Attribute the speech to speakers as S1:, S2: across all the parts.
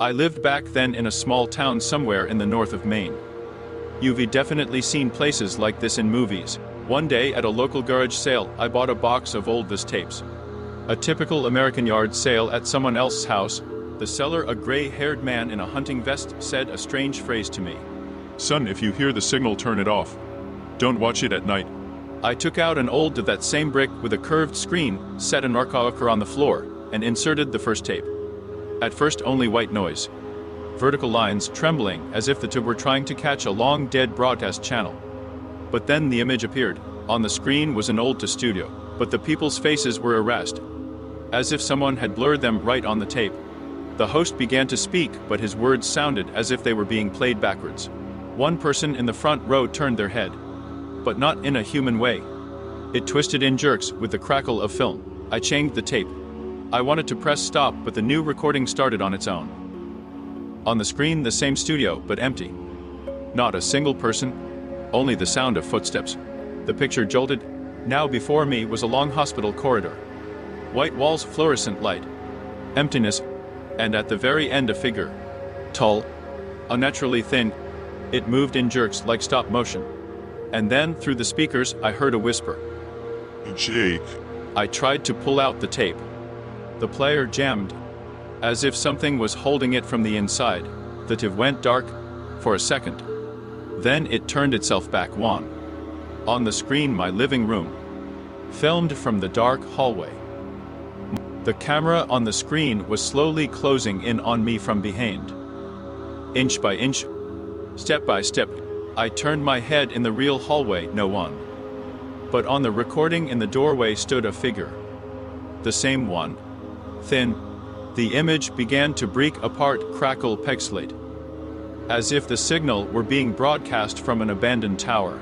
S1: I lived back then in a small town somewhere in the north of Maine. You've definitely seen places like this in movies. One day at a local garage sale, I bought a box of old VHS tapes. A typical American yard sale at someone else's house. The seller, a gray-haired man in a hunting vest, said a strange phrase to me.
S2: Son, if you hear the signal, turn it off. Don't watch it at night.
S1: I took out an old of that same brick with a curved screen, set an archiver on the floor, and inserted the first tape. At first only white noise. Vertical lines trembling as if the tube were trying to catch a long dead broadcast channel. But then the image appeared. On the screen was an old studio, but the people's faces were erased, as if someone had blurred them right on the tape. The host began to speak, but his words sounded as if they were being played backwards. One person in the front row turned their head, but not in a human way. It twisted in jerks with the crackle of film. I changed the tape. I wanted to press stop, but the new recording started on its own. On the screen, the same studio, but empty. Not a single person, only the sound of footsteps. The picture jolted. Now before me was a long hospital corridor. White walls, fluorescent light. Emptiness, and at the very end a figure. Tall, unnaturally thin. It moved in jerks like stop motion. And then, through the speakers, I heard a whisper.
S2: Jake.
S1: I tried to pull out the tape. The player jammed, as if something was holding it from the inside. The TV went dark for a second. Then it turned itself back on. On the screen, my living room, filmed from the dark hallway. The camera on the screen was slowly closing in on me from behind. Inch by inch, step by step, I turned my head. In the real hallway, no one. But on the recording in the doorway stood a figure. The same one. Thin. The image began to break apart, crackle, pixelate. As if the signal were being broadcast from an abandoned tower.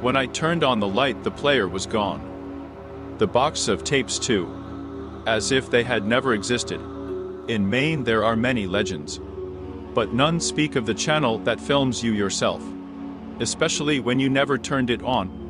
S1: When I turned on the light, the player was gone. The box of tapes too. As if they had never existed. In Maine there are many legends. But none speak of the channel that films you yourself. Especially when you never turned it on.